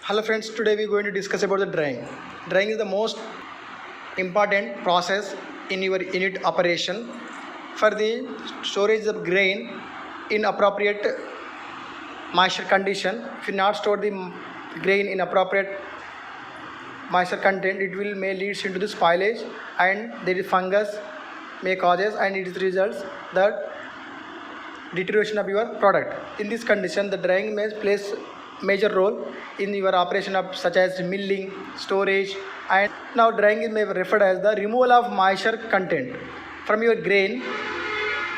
Hello friends, today we are going to discuss about the drying. Drying is the most important process in your unit operation for the storage of grain in appropriate moisture condition. If you not store the grain in appropriate moisture content, it will may leads into the spoilage and there is fungus may causes and it results that deterioration of your product. In this condition, the drying may plays major role in your operation of such as milling, storage, and now drying is may be referred as the removal of moisture content from your grain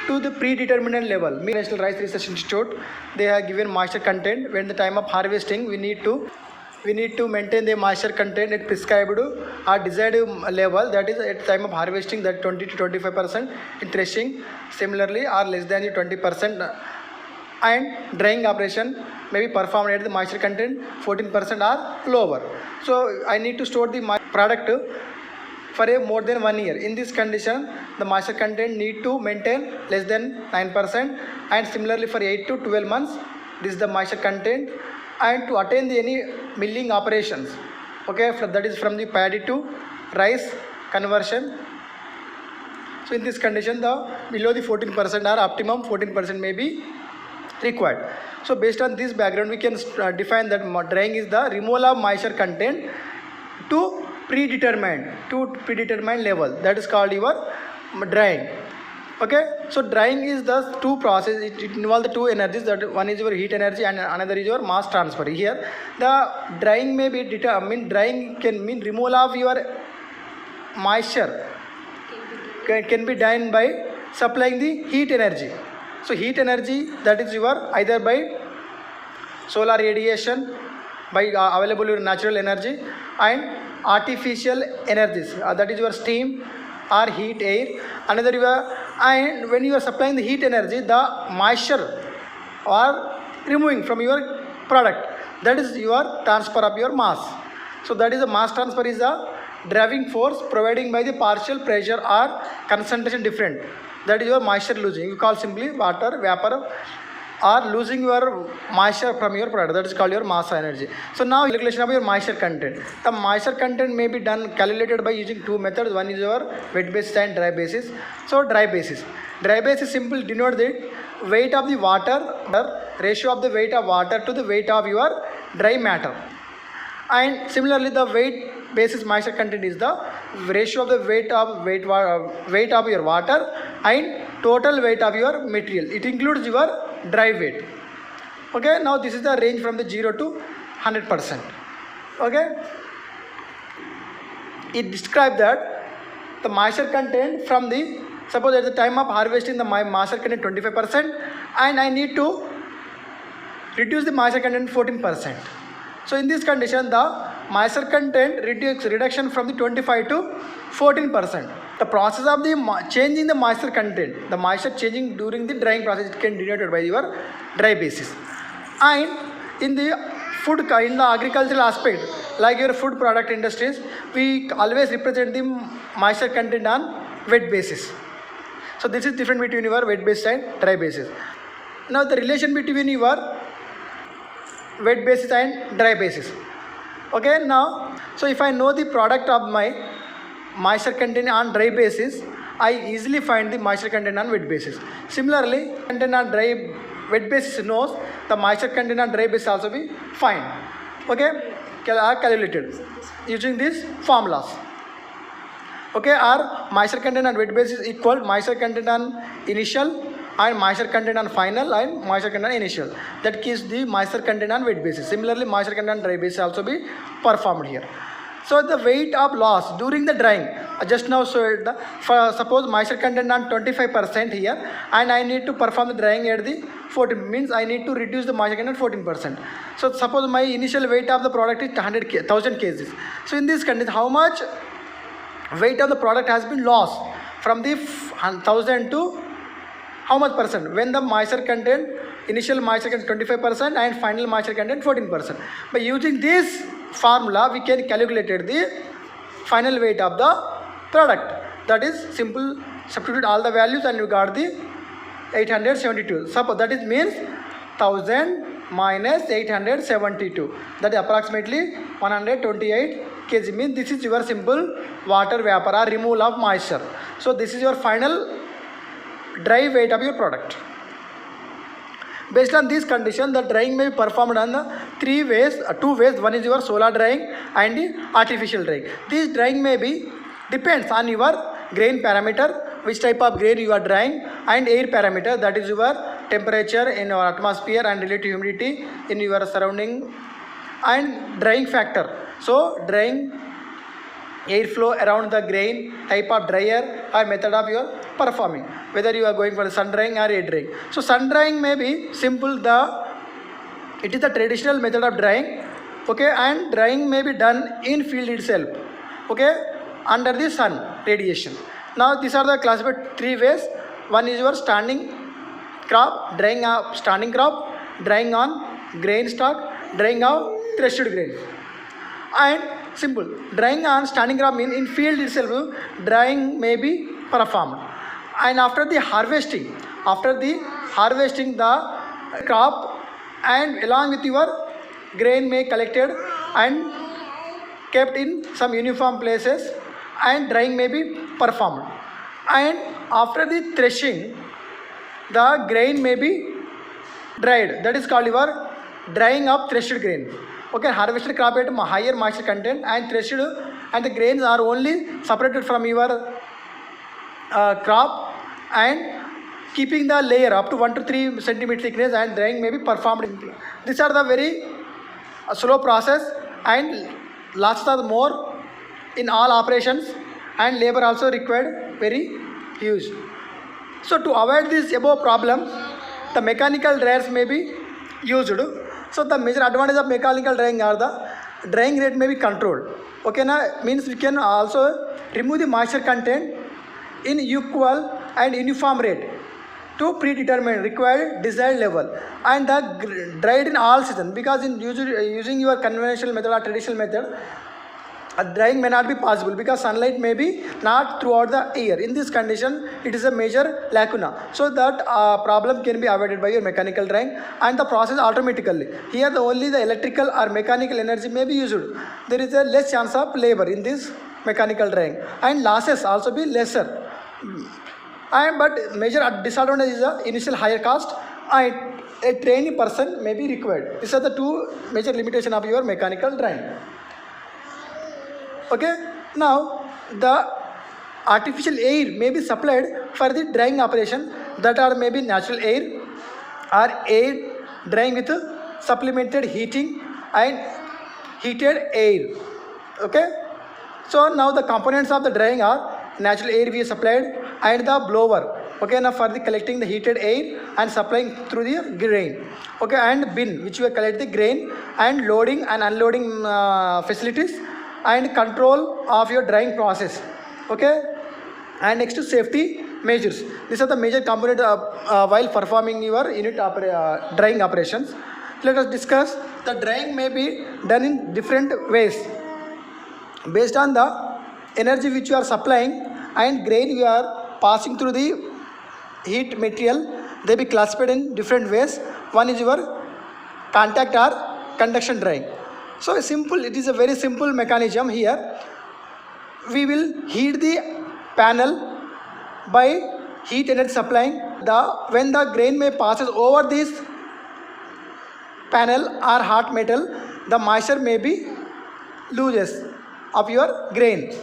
to the predetermined level. National Rice Research Institute, they have given moisture content. When the time of harvesting, we need to maintain the moisture content at prescribed or desired level, that is at time of harvesting, that 20 to 25% in threshing similarly or less than the 20%, and drying operation may be performed at the moisture content 14% or lower. So I need to store the product for a more than 1 year. In this condition, the moisture content need to maintain less than 9%, and similarly for 8 to 12 months, this is the moisture content. And to attain the any milling operations, okay, that is from the paddy to rice conversion. So in this condition, the below the 14% or optimum 14% may be required. So based on this background, we can define that drying is the removal of moisture content to predetermined level, that is called your drying. Okay, so drying is the two process. It involves the two energies, that one is your heat energy and another is your mass transfer. Here the drying may be drying can mean removal of your moisture can be done by supplying the heat energy. So heat energy, that is your either by solar radiation, by available your natural energy, and artificial energies, that is your steam or heat air. Another your, and when you are supplying the heat energy, the moisture or removing from your product, that is your transfer of your mass. So that is the mass transfer is the driving force providing by the partial pressure or concentration different, that is your moisture losing. You call simply water vapor or losing your moisture from your product, that is called your mass energy. So now calculation of your moisture content. The moisture content may be done calculated by using two methods. One is your wet basis and dry basis. So dry basis simply denote the weight of the water, ratio of the weight of water to the weight of your dry matter. And similarly, the weight basis moisture content is the ratio of the weight of your water and total weight of your material. It includes your dry weight. Okay, now this is the range from the 0 to 100%. Okay, it describes that the moisture content from the, suppose at the time of harvesting the moisture content 25%, and I need to reduce the moisture content 14%. So in this condition, the moisture content reduction from the 25 to 14%. The process of the changing the moisture content, the moisture changing during the drying process, it can be denoted by your dry basis. And in the in the agricultural aspect, like your food product industries, we always represent the moisture content on wet basis. So this is different between your wet basis and dry basis. Now the relation between your wet basis and dry basis. Okay, now so if I know the product of my moisture content on dry basis, I easily find the moisture content on wet basis. Similarly, content on wet basis knows the moisture content on dry basis also be fine. Okay, are calculated using these formulas. Okay, our moisture content on wet basis equal moisture content on initial and moisture content on final and moisture content on initial. That gives the moisture content on wet basis. Similarly, moisture content on dry basis also be performed here. So the weight of loss during the drying, just now showed the, for suppose moisture content on 25% here, and I need to perform the drying at the 14, means I need to reduce the moisture content 14%. So suppose my initial weight of the product is 1000 kgs. So in this condition, how much weight of the product has been lost from the 1000 to how much percent, when the moisture content, initial moisture content 25% and final moisture content 14%. By using this formula, we can calculate the final weight of the product. That is simple, substitute all the values and you got the 872. Suppose that is means 1000 minus 872. That is approximately 128 kg. Means this is your simple water vapor or removal of moisture. So this is your final dry weight of your product. Based on this condition, the drying may be performed on the two ways. One is your solar drying and the artificial drying. This drying may be depends on your grain parameter, which type of grain you are drying, and air parameter, that is your temperature in your atmosphere and relative humidity in your surrounding, and drying factor. So drying airflow around the grain, type of dryer or method of your performing, whether you are going for the sun drying or air drying. So sun drying may be simple, it is the traditional method of drying, okay, and drying may be done in field itself, okay, under the sun radiation. Now these are the classified three ways. One is your standing crop, drying of standing crop, drying on grain stock, drying of threshed grain. And simple, drying on standing crop means in field itself drying may be performed. And after the harvesting the crop and along with your grain may collected and kept in some uniform places, and drying may be performed. And after the threshing, the grain may be dried. That is called your drying of threshed grain. Okay, harvested crop at higher moisture content and threshed, and the grains are only separated from your crop and keeping the layer up to 1 to 3 centimeter thickness, and drying may be performed. These are the very slow process and lots are more in all operations, and labor also required very huge. So to avoid this above problem, the mechanical dryers may be used. So the major advantage of mechanical drying are the drying rate may be controlled. Okay, now means we can also remove the moisture content in equal and uniform rate to predetermined required desired level, and the dried in all season, because in using your conventional method or traditional method, drying may not be possible because sunlight may be not throughout the year. In this condition, it is a major lacuna. So that problem can be avoided by your mechanical drying, and the process automatically. Here only the electrical or mechanical energy may be used. There is a less chance of labor in this mechanical drying, and losses also be lesser. But major disadvantage is the initial higher cost, and a trained person may be required. These are the two major limitations of your mechanical drying. Okay, now the artificial air may be supplied for the drying operation, that are maybe natural air or air drying with supplemented heating and heated air. Okay, so now the components of the drying are natural air we supplied and the blower. Okay, now for the collecting the heated air and supplying through the grain. Okay, and bin which will collect the grain, and loading and unloading facilities, and control of your drying process. Okay, and next to safety measures. These are the major component while performing your unit drying operations. Let us discuss. The drying may be done in different ways based on the energy which you are supplying and grain you are passing through the heat material. They be classified in different ways. One is your contact or conduction drying. So simple, it is a very simple mechanism here. We will heat the panel by heat energy supplying. When the grain may passes over this panel or hot metal, the moisture may be loses of your grain.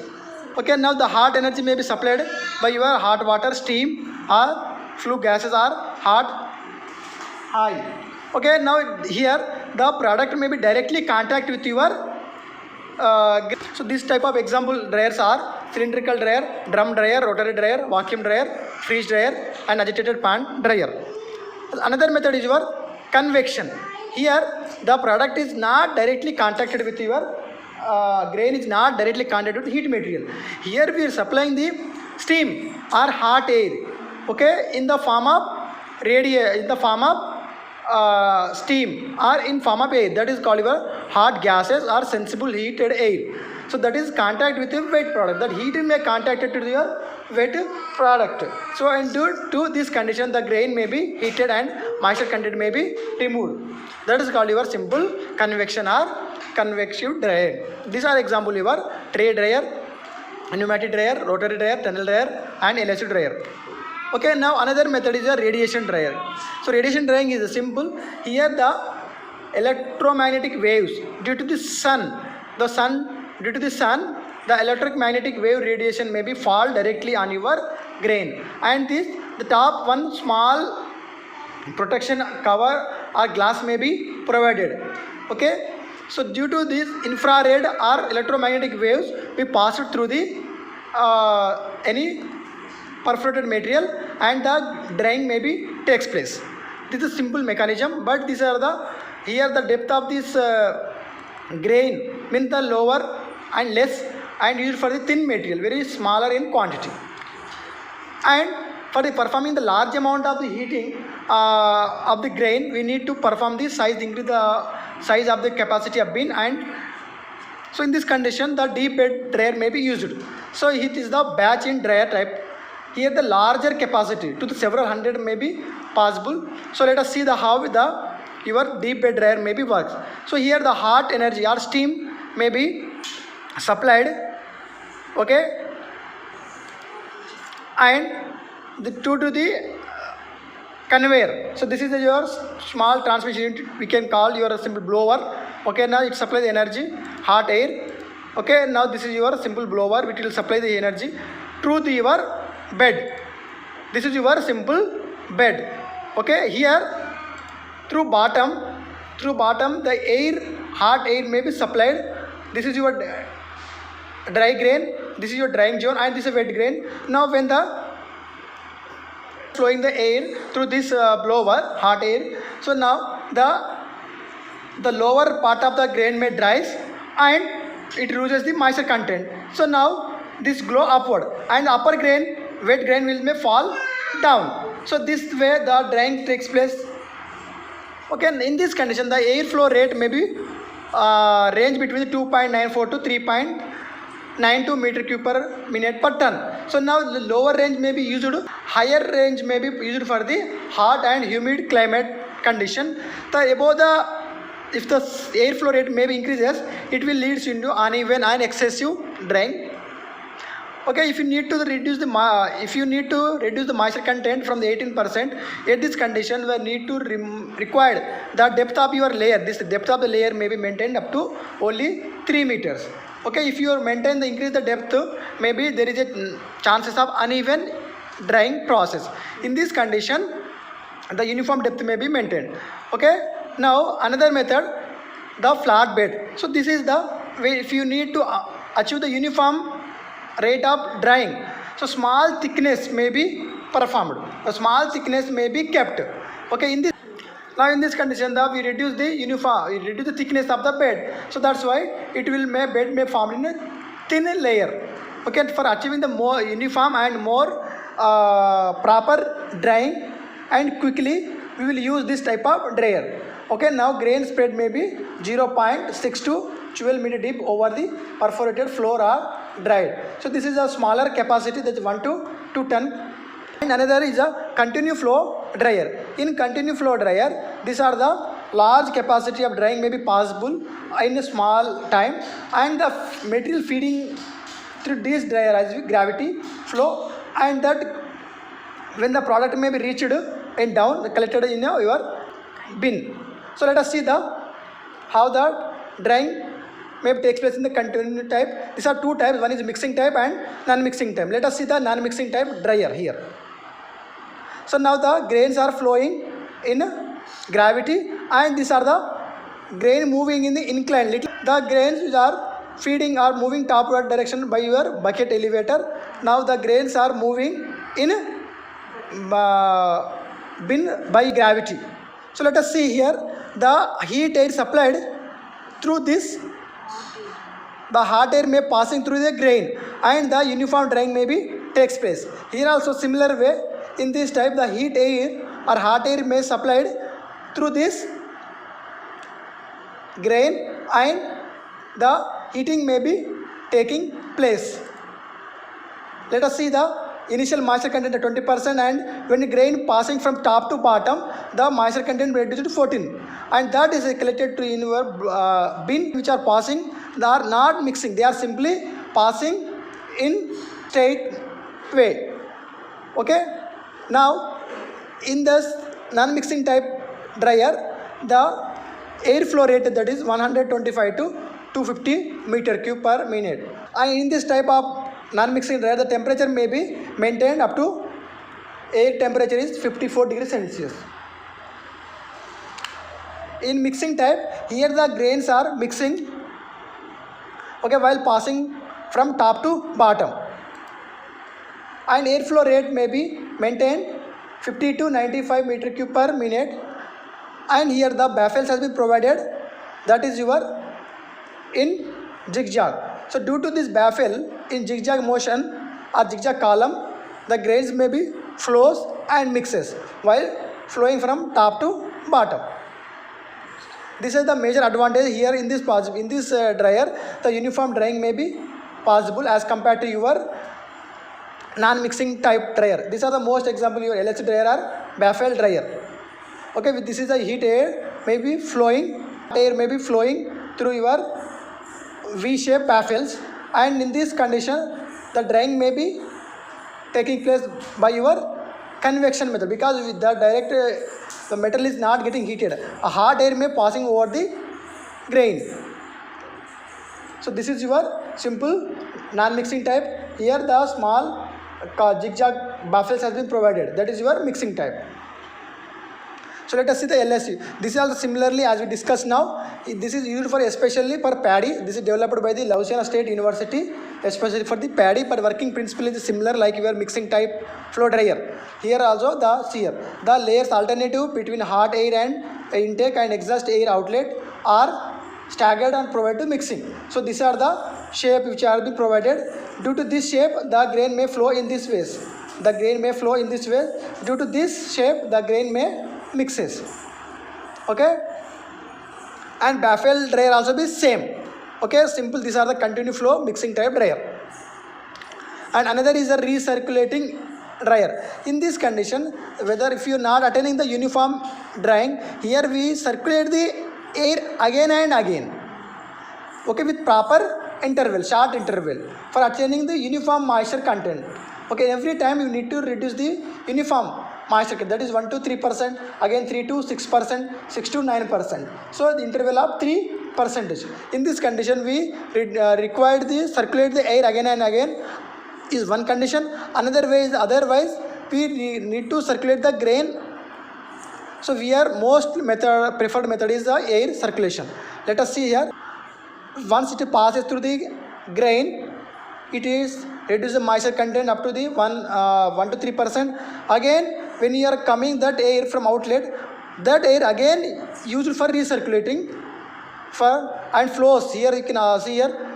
Okay, now the hot energy may be supplied by your hot water, steam or flue gases or hot oil. Okay, now here the product may be directly contact with your so this type of example dryers are cylindrical dryer, drum dryer, rotary dryer, vacuum dryer, freeze dryer, and agitated pan dryer. Another method is your convection. Here the product is not directly contacted with your grain, is not directly contacted with heat material. Here we are supplying the steam or hot air, okay, in the form of steam or in form of air, that is called your hot gases or sensible heated air. So that is contact with a wet product. That heat may contacted to your wet product. So and due to this condition, the grain may be heated and moisture content may be removed. That is called your simple convection or convective dryer. These are example your tray dryer, pneumatic dryer, rotary dryer, tunnel dryer and electric dryer. Okay, now another method is a radiation dryer. So radiation drying is simple. Here the electromagnetic waves due to the sun, due to the sun, the electromagnetic wave radiation may be fall directly on your grain, and the top one small protection cover or glass may be provided. Okay, so due to this infrared or electromagnetic waves be passed through the any perforated material and the drying may be takes place. This is simple mechanism, but these are the here the depth of this grain means the lower and less and used for the thin material, very smaller in quantity. And for the performing the large amount of the heating of the grain, we need to perform the size, increase the size of the capacity of bin, and so in this condition the deep bed dryer may be used. So it is the batch in dryer type. Here the larger capacity to the several hundred may be possible. So let us see the how the your deep bed dryer may be works. So here the hot energy or steam may be supplied, okay, and due to the conveyor. So this is your small transmission unit, we can call your simple blower. Okay, now it supplies the energy, hot air. Okay, now this is your simple blower which will supply the energy through the your bed. This is your simple bed. Okay, here through bottom the air, hot air may be supplied. This is your dry grain, this is your drying zone, and this is wet grain. Now when the flowing the air through this blower, hot air, so now the lower part of the grain may dries and it loses the moisture content. So now this glow upward and upper grain, wet grain may fall down. So this way the drying takes place. Okay, in this condition the airflow rate may be range between 2.94 to 3.92 meter cube per minute per ton. So now the lower range may be used, higher range may be used for the hot and humid climate condition. The above the if the airflow rate may be increases, it will leads into uneven and excessive drying. Okay, if you need to reduce the moisture content from the 18%, at this condition we need to require the depth of your layer. This depth of the layer may be maintained up to only 3 meters. Okay, if you maintain the increase the depth, maybe there is a chances of uneven drying process. In this condition, the uniform depth may be maintained. Okay, now another method, the flat bed. So this is the way if you need to achieve the uniform rate of drying, so small thickness may be performed, a small thickness may be kept. Okay, in this condition we reduce the thickness of the bed, so that's why bed may form in a thin layer. Okay, for achieving the more uniform and more proper drying and quickly, we will use this type of dryer. Okay, now grain spread may be 0.6 to 12 meter deep over the perforated floor or dried. So this is a smaller capacity, that's 1 to 2 ton. And another is a continue flow dryer. In continue flow dryer, these are the large capacity of drying may be possible in a small time, and the material feeding through this dryer as gravity flow, and that when the product may be reached and down collected in your bin. So let us see how the drying may takes place in the continuous type. These are two types, one is mixing type and non-mixing type. Let us see the non-mixing type dryer here. So now the grains are flowing in gravity, and these are the grain moving in the incline. The grains are feeding or moving topward direction by your bucket elevator. Now the grains are moving in bin by gravity. So let us see here, the heat air supplied through this, the hot air may passing through the grain, and the uniform drying may be takes place. Here also similar way, in this type the heat air or hot air may supplied through this grain, and the heating may be taking place. Let us see initial moisture content at 20%, and when the grain passing from top to bottom, the moisture content reduced to 14, and that is collected to in your bin, which are passing. They are not mixing, they are simply passing in straight way. Okay. Now in this non-mixing type dryer, the air flow rate, that is 125 to 250 meter cube per minute. And in this type of non-mixing dryer, the temperature may be maintained up to air temperature is 54 degrees Celsius. In mixing type, here the grains are mixing, okay, while passing from top to bottom, and airflow rate may be maintained 50 to 95 meter cube per minute. And here the baffles has been provided, that is your in zigzag. So due to this baffle in zigzag motion or zigzag column, the grains may be flows and mixes while flowing from top to bottom. This is the major advantage here in this dryer. The uniform drying may be possible as compared to your non-mixing type dryer. These are the most example, your LH dryer or baffle dryer. Okay, this is the heat air may be flowing through your V-shaped baffles, and in this condition the drying may be taking place by your convection method, because with the direct the metal is not getting heated. A hot air may passing over the grain. So this is your simple non-mixing type. Here the small zigzag baffles has been provided, that is your mixing type. So let us see the LSU. This is also similarly as we discussed now. This is used for especially for paddy. This is developed by the Louisiana State University, especially for the paddy. But working principle is similar like your mixing type flow dryer. Here also the layers alternative between hot air and intake and exhaust air outlet are staggered and provided to mixing. So these are the shape which are being provided. Due to this shape, the grain may flow in this way. Due to this shape, the grain may mixes. Okay, and baffle dryer also be same. Okay, simple. These are the continuous flow mixing type dryer. And another is a recirculating dryer. In this condition, whether if you are not attaining the uniform drying, here we circulate the air again and again. Okay, with proper interval, short interval, for attaining the uniform moisture content. Okay, every time you need to reduce the uniform moisture content, that is 1 to 3%, again 3 to 6%, 6 to 9%. So the interval of 3%. In this condition, we required the circulate the air again and again is one condition. Another way is otherwise we need to circulate the grain. So here preferred method is the air circulation. Let us see here. Once it passes through the grain, it is reduce the moisture content up to the 1 to 3%. Again, when you are coming that air from outlet, that air again used for recirculating and flows. Here you can see here,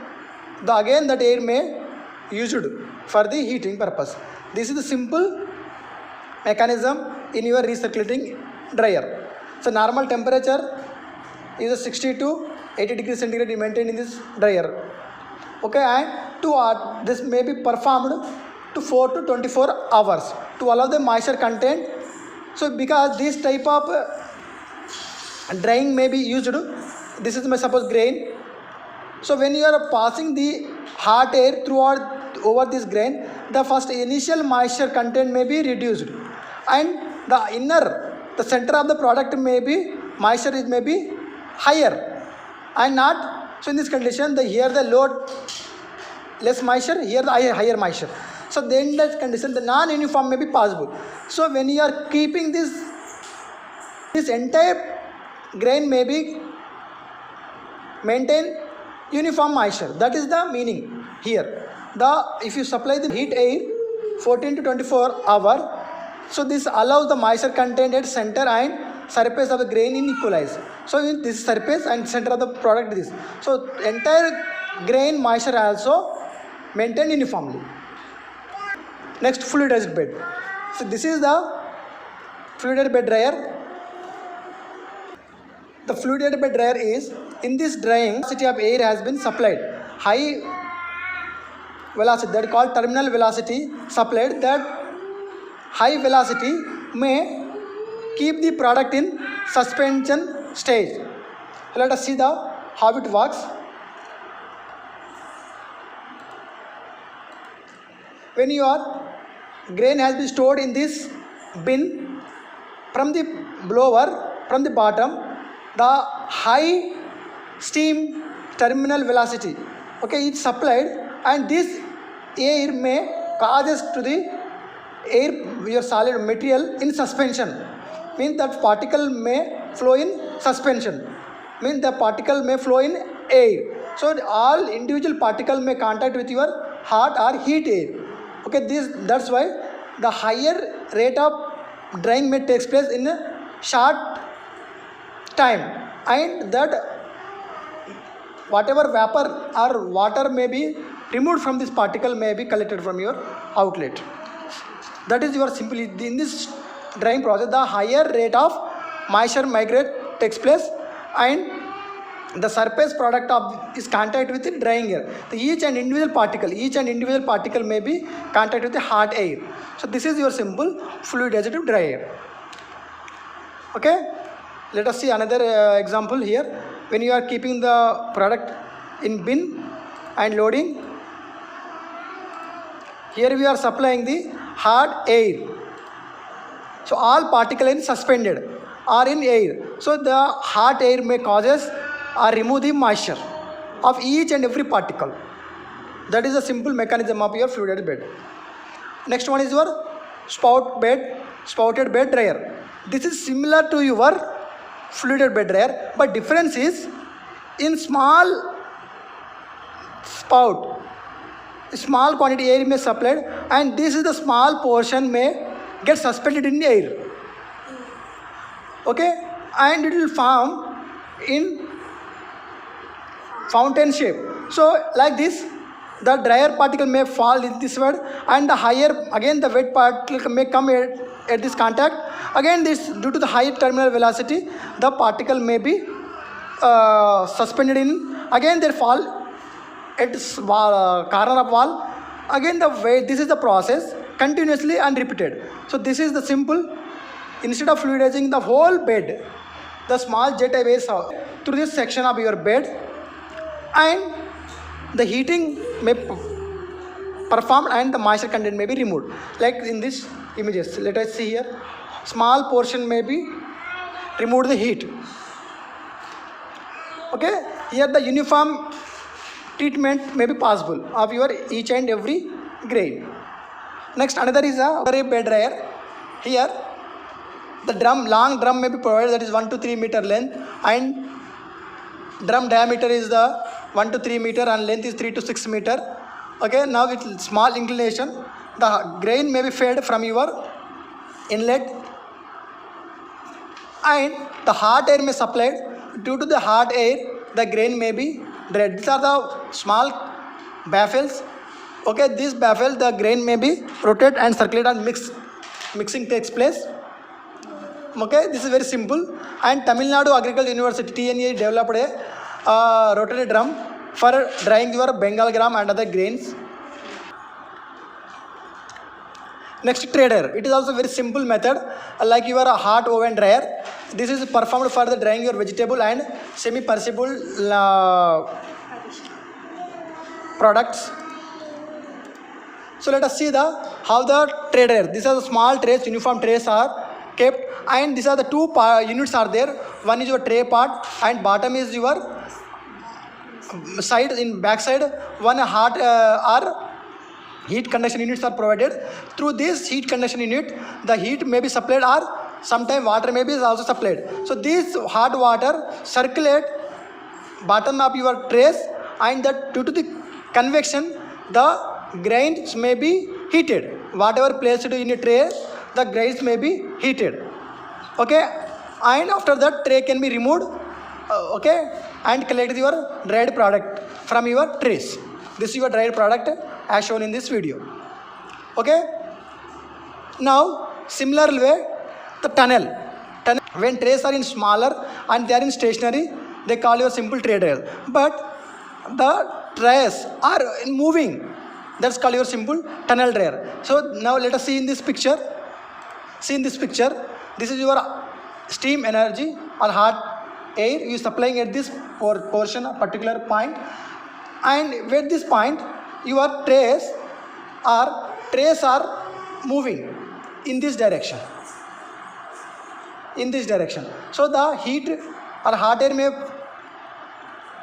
again that air may used for the heating purpose. This is the simple mechanism in your recirculating dryer. So normal temperature is 60 to 80 degrees centigrade maintained in this dryer. Okay, and this may be performed to 4 to 24 hours to allow the moisture content. So because this type of drying may be used, this is my suppose grain. So when you are passing the hot air over this grain, the first initial moisture content may be reduced, and the center of the product may be higher and not. So in this condition, here the load less moisture, here the higher moisture. So then in that condition, the non-uniform may be possible. So when you are keeping this entire grain may be maintain uniform moisture. That is the meaning here. If you supply the heat air 14 to 24 hours, so this allows the moisture content at center and surface of the grain in equalize. So in this surface and center of the product is. So entire grain moisture also maintained uniformly. Next, fluidized bed. So this is the fluidized bed dryer. The fluidized bed dryer is, in this drying, quantity of air has been supplied. High velocity, that called terminal velocity supplied, that high velocity may keep the product in suspension stage. Let us see the how it works. When your grain has been stored in this bin, from the blower, from the bottom, the high steam terminal velocity, okay, it's supplied, and this air may causes to the air, your solid material in suspension, means that particle may flow in suspension, means the particle may flow in air. So all individual particle may contact with your hot or heat air. Okay, that's why the higher rate of drying may takes place in a short time, and that whatever vapor or water may be removed from this particle may be collected from your outlet. That is your simply in this drying process, the higher rate of moisture migrate takes place, and the surface product of is contact with the drying air. Each and individual particle may be contact with the hot air. So this is your simple fluid additive dry air. Okay, let us see another example here. When you are keeping the product in bin and loading, here we are supplying the hot air. So all particle is suspended or in air. So the hot air may causes or remove the moisture of each and every particle. That is a simple mechanism of your fluid bed. Next one is your spouted bed dryer. This is similar to your fluid bed dryer, but difference is in small spout, small quantity air may supplied, and this is the small portion may get suspended in the air. Okay, and it will form in fountain shape. So like this, the drier particle may fall in this word, and the higher again the wet particle may come at this contact. Again, this due to the high terminal velocity, the particle may be suspended in. Again, they fall at corner of wall. Again, the way this is the process continuously and repeated. So this is the simple. Instead of fluidizing the whole bed, the small jet waves through this section of your bed, and the heating may performed and the moisture content may be removed. Like in this images, let us see here. Small portion may be removed the heat. Okay, here the uniform treatment may be possible of your each and every grain. Next, another is a bed dryer. Here the long drum may be provided, that is 1 to 3 meter length, and drum diameter is the 1 to 3 meter and length is 3 to 6 meter. Okay, now with small inclination, the grain may be fed from your inlet, and the hot air may supplied. Due to the hot air, the grain may be dried. These are the small baffles. Okay, this baffle, the grain may be rotate and circulate and mixing takes place. Okay, this is very simple. And Tamil Nadu Agricultural University TNA developed a rotary drum for drying your Bengal gram and other grains. Next, tray dryer. It is also very simple method, like your hot oven dryer. This is performed for the drying your vegetable and semi-perishable products. So let us see how the tray dryer. These are the small trays, uniform trays are kept, and these are the two units are there. One is your tray part, and bottom is your side. In back side, one hot or heat conduction units are provided. Through this heat conduction unit, the heat may be supplied, or sometimes water may be also supplied. So this hot water circulate bottom of your trays, and that due to the convection, the grains may be heated. Whatever placed in a tray, the grains may be heated. Okay, and after that tray can be removed. Okay, and collect your dried product from your trays. This is your dried product as shown in this video. Okay, now similar way, the tunnel. When trays are in smaller and they are in stationary, they call your simple tray dryer. But the trays are moving. That's called your simple tunnel dryer. So now let us see in this picture. See in this picture, this is your steam energy or hot air you supplying at this portion, a particular point, and with this point, your trays are moving in this direction. In this direction. So the heat or hot air may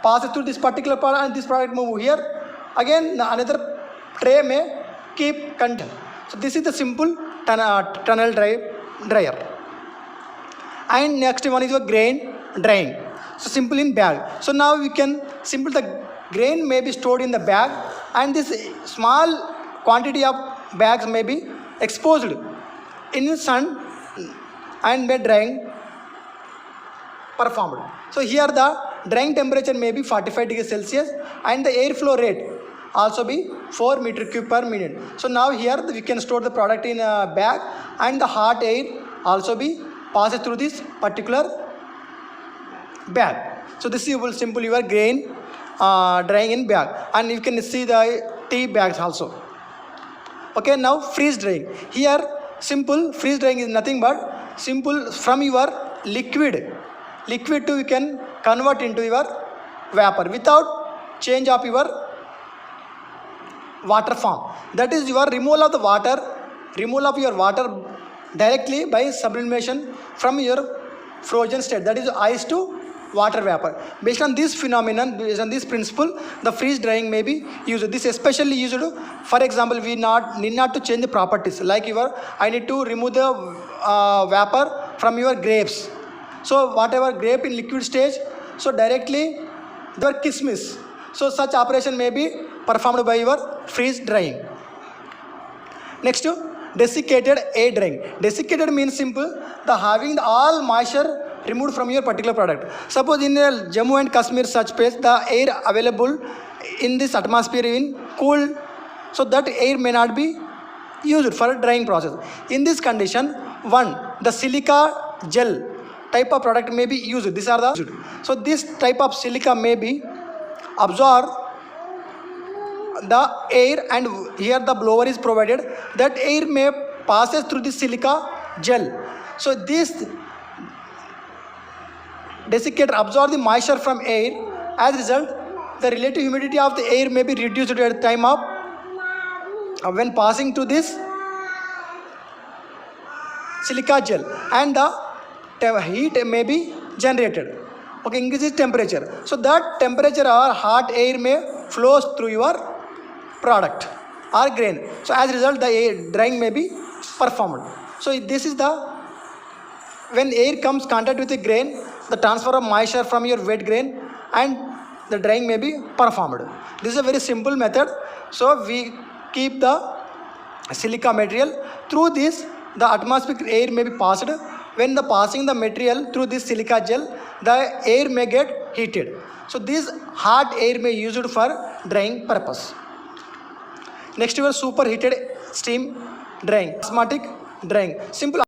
pass through this particular part and this product move here. Again, another tray may keep content. So this is the simple tunnel dryer. And next one is your grain drying. So simple in bag. So now we can simple the grain may be stored in the bag, and this small quantity of bags may be exposed in the sun and may drying performed. So here the drying temperature may be 45 degrees Celsius and the airflow rate also be 4 meter cube per minute. So now here we can store the product in a bag, and the hot air also be passed through this particular bag. So this is simple your grain drying in bag, and you can see the tea bags also. Okay, now freeze drying. Here simple freeze drying is nothing but simple from your liquid to you can convert into your vapor without change of your water form. That is your removal of your water directly by sublimation from your frozen state, that is ice to water vapor. Based on this phenomenon, based on this principle, the freeze drying may be used. This especially used, for example, we need not to change the properties, like I need to remove the vapor from your grapes. So whatever grape in liquid stage, so directly your kismis. So such operation may be performed by your freeze drying. Next, desiccated air drying. Desiccated means simple, the having all moisture removed from your particular product. Suppose in Jammu and Kashmir such place, the air available in this atmosphere in cool, so that air may not be used for drying process. In this condition, one, the silica gel type of product may be used. These are the, so this type of silica may be absorb the air, and here the blower is provided, that air may passes through the silica gel. So this desiccator absorb the moisture from air. As a result, the relative humidity of the air may be reduced at the time of when passing to this silica gel, and the heat may be generated. Okay, increases temperature. So that temperature or hot air may flows through your product or grain. So as a result, the air drying may be performed. So this is the, when air comes contact with the grain, the transfer of moisture from your wet grain and the drying may be performed. This is a very simple method. So we keep the silica material. Through this, the atmospheric air may be passed. When the passing the material through this silica gel, the air may get heated. So this hot air may be used for drying purpose. Next, your superheated steam drying, osmotic drying. Simple